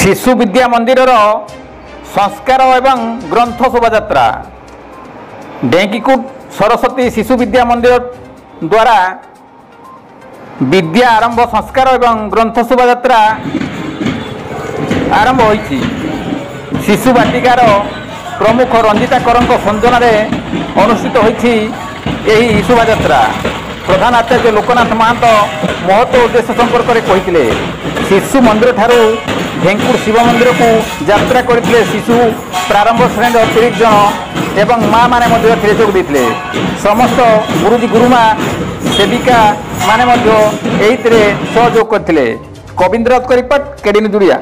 शिशु विद्या मंदिर संस्कार एवं ग्रंथ शोभायात्रा ढेंकीकुट सरस्वती शिशु विद्या मंदिर द्वारा विद्या आरंभ संस्कार एवं ग्रंथ शोभायात्रा आरंभ होईछि। शिशु बाटिकार प्रमुख रंजिता करंक संयोजन अनुष्ठित होईछि एही शोभायात्रा। प्रधान आचार्य लोकनाथ महंत महत्व उद्देश्य संपर्क में कही शिशु मंदिर ठारू ढेंकुर शिव मंदिर को यात्रा करते शिशु प्रारंभ श्रेणी 30 जन एवं माँ मैंने जोग देते। समस्त गुरुजी गुरुमा सेविका माने सहयोग करते। कविंद्र रिपोर्ट केडी दुड़िया।